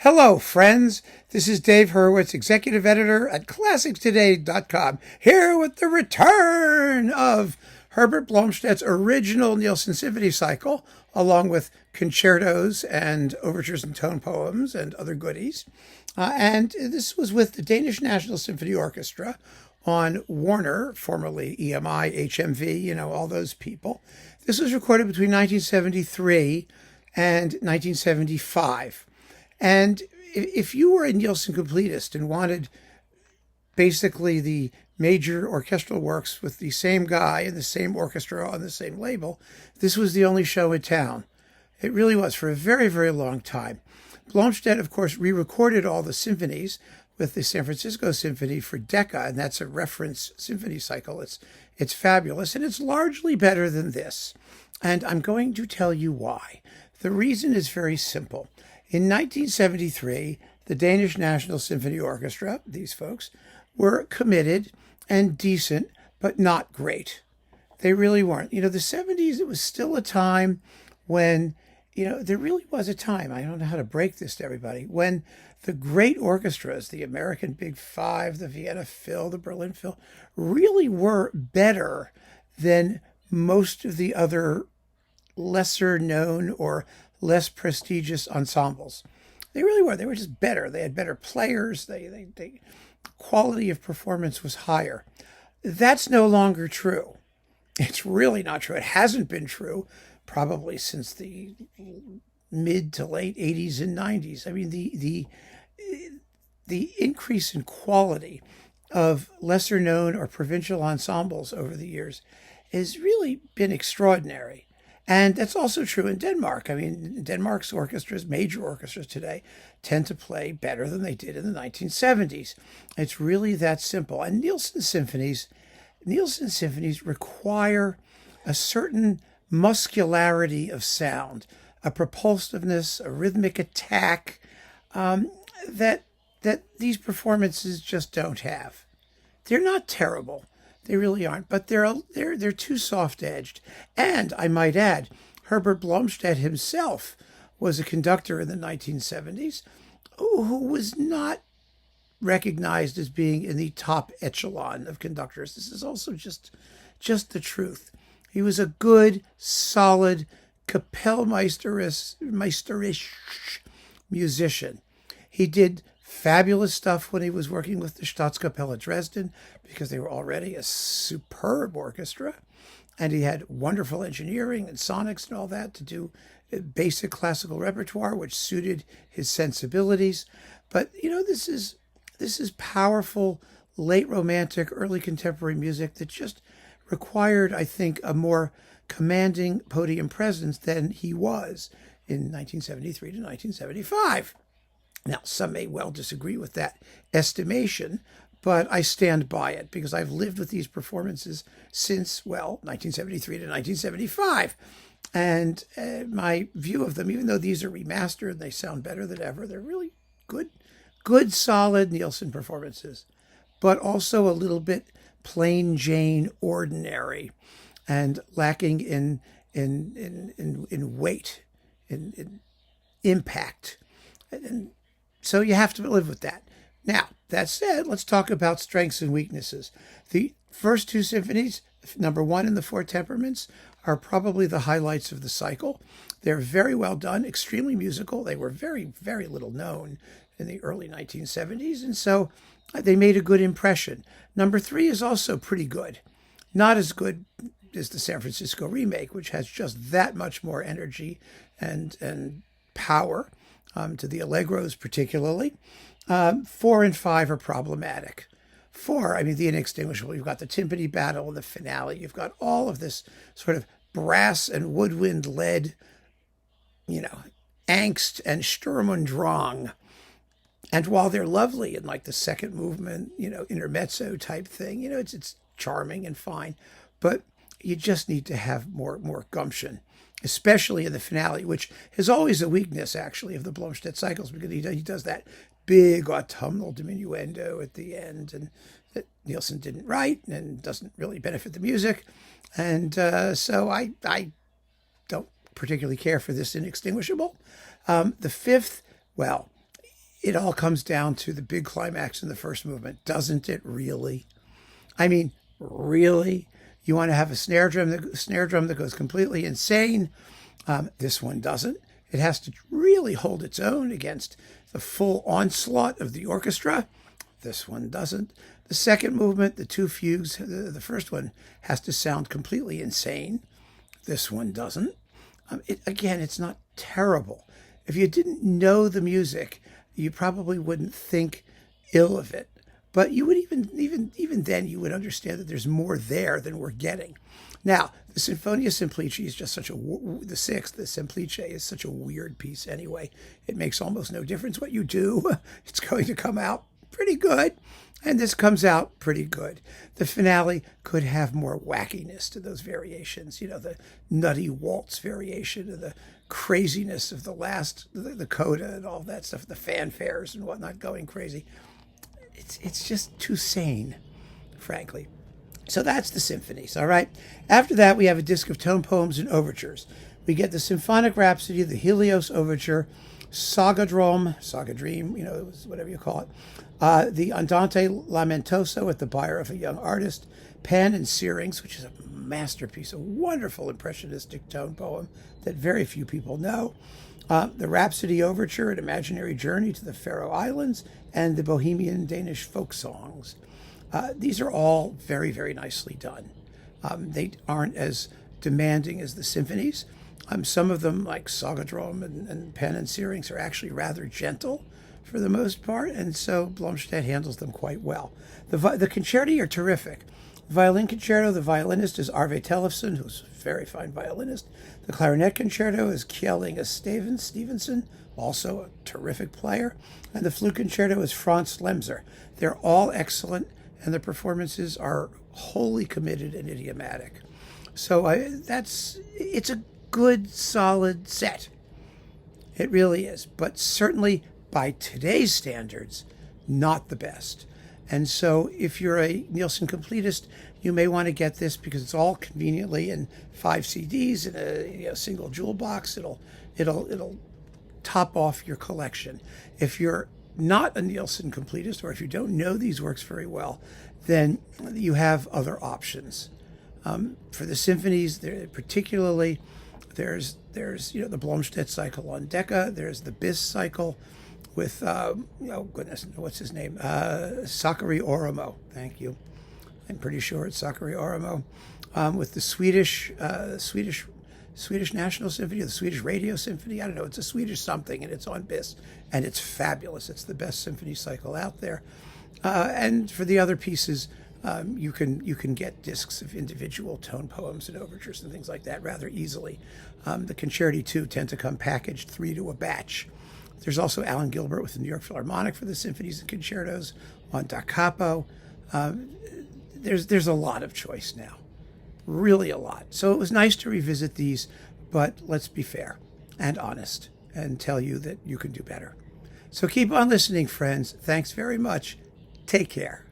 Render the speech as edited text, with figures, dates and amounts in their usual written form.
Hello, friends. This is Dave Hurwitz, executive editor at ClassicsToday.com, here with the return of Herbert Blomstedt's original Nielsen Symphony cycle, along with concertos and overtures and tone poems and other goodies. And this was with the Danish National Symphony Orchestra on Warner, formerly EMI, HMV, all those people. This was recorded between 1973 and 1975. And if you were a Nielsen completist and wanted basically the major orchestral works with the same guy and the same orchestra on the same label, this was the only show in town. It really was for a very, very long time. Blomstedt, of course, re-recorded all the symphonies with the San Francisco Symphony for Decca, and that's a reference symphony cycle. It's fabulous, and it's largely better than this. And I'm going to tell you why. The reason is very simple. In 1973, the Danish National Symphony Orchestra, these folks, were committed and decent, but not great. They really weren't. The 70s, it was still a time when, there really was a time, I don't know how to break this to everybody, when the great orchestras, the American Big Five, the Vienna Phil, the Berlin Phil, really were better than most of the other lesser known or less prestigious ensembles. They really were. They were just better. They had better players. They quality of performance was higher. That's no longer true. It's really not true. It hasn't been true probably since the mid to late 80s and 90s. I mean, the increase in quality of lesser known or provincial ensembles over the years has really been extraordinary. And that's also true in Denmark. I mean, Denmark's orchestras, major orchestras today, tend to play better than they did in the 1970s. It's really that simple. And Nielsen symphonies require a certain muscularity of sound, a propulsiveness, a rhythmic attack that these performances just don't have. They're not terrible. They really aren't, but they're too soft-edged. And I might add, Herbert Blomstedt himself was a conductor in the 1970s who was not recognized as being in the top echelon of conductors. This is also just the truth. He was a good, solid, Kapellmeisterisch musician. He did fabulous stuff when he was working with the Staatskapelle Dresden, because they were already a superb orchestra, and he had wonderful engineering and sonics and all that to do basic classical repertoire, which suited his sensibilities. But this is powerful, late romantic, early contemporary music that just required, I think, a more commanding podium presence than he was in 1973 to 1975. Now, some may well disagree with that estimation, but I stand by it because I've lived with these performances since, 1973 to 1975. And my view of them, even though these are remastered and they sound better than ever, they're really good, solid Nielsen performances, but also a little bit plain Jane ordinary and lacking in weight, in impact. And so you have to live with that. Now, that said, let's talk about strengths and weaknesses. The first two symphonies, number one and the Four Temperaments, are probably the highlights of the cycle. They're very well done, extremely musical. They were very, very little known in the early 1970s, and so they made a good impression. Number three is also pretty good. Not as good as the San Francisco remake, which has just that much more energy and power. To the allegros particularly. 4 and 5 are problematic. 4, the inextinguishable. You've got the timpani battle and the finale. You've got all of this sort of brass and woodwind-led, angst and Sturm und Drang. And while they're lovely in like the second movement, intermezzo type thing, it's charming and fine, but you just need to have more gumption, especially in the finale, which is always a weakness, actually, of the Blomstedt cycles, because he does that big autumnal diminuendo at the end, and that Nielsen didn't write and doesn't really benefit the music. And so I don't particularly care for this inextinguishable. The fifth, it all comes down to the big climax in the first movement, doesn't it really? I mean, really? You want to have a snare drum that goes completely insane? This one doesn't. It has to really hold its own against the full onslaught of the orchestra. This one doesn't. The second movement, the two fugues, the first one has to sound completely insane. This one doesn't. Again, it's not terrible. If you didn't know the music, you probably wouldn't think ill of it. But you would even then you would understand that there's more there than we're getting. Now, the Sinfonia Semplice is just such the sixth, the Semplice is such a weird piece anyway. It makes almost no difference what you do. It's going to come out pretty good. And this comes out pretty good. The finale could have more wackiness to those variations. You know, the nutty waltz variation and the craziness of the last, the coda and all that stuff, the fanfares and whatnot going crazy. It's just too sane, frankly. So that's the symphonies, all right? After that, we have a disc of tone poems and overtures. We get the Symphonic Rhapsody, the Helios Overture, Saga Dream, you know, whatever you call it, the Andante Lamentoso at the Bier of a Young Artist, Pan and Syrinx, which is a masterpiece, a wonderful impressionistic tone poem that very few people know, the Rhapsody Overture, an imaginary journey to the Faroe Islands, and the Bohemian Danish folk songs. These are all very, very nicely done. They aren't as demanding as the symphonies. Some of them, like Sagadrom and Pan and Syrinx, are actually rather gentle for the most part, and so Blomstedt handles them quite well. The concerti are terrific. The violin concerto, the violinist is Arve Tellefsen, who's a very fine violinist. The clarinet concerto is Kjell Inge Stevenson, also a terrific player. And the flute concerto is Franz Lemser. They're all excellent, and the performances are wholly committed and idiomatic. So it's a good, solid set. It really is, but certainly by today's standards, not the best. And so if you're a Nielsen completist, you may want to get this because it's all conveniently in 5 CDs in a single jewel box. It'll top off your collection. If you're not a Nielsen completist, or if you don't know these works very well, then you have other options. For the symphonies, particularly, there's the Blomstedt cycle on Decca. There's the Bis cycle with what's his name? Sakari Oramo. Thank you. I'm pretty sure it's Sakari Oramo. With the Swedish National Symphony, the Swedish Radio Symphony. I don't know. It's a Swedish something, and it's on Bis, and it's fabulous. It's the best symphony cycle out there. And for the other pieces, you can get discs of individual tone poems and overtures and things like that rather easily. The concerti too tend to come packaged 3 to a batch. There's also Alan Gilbert with the New York Philharmonic for the symphonies and concertos on Da Capo. There's a lot of choice now, really a lot. So it was nice to revisit these, but let's be fair and honest and tell you that you can do better. So keep on listening, friends. Thanks very much. Take care.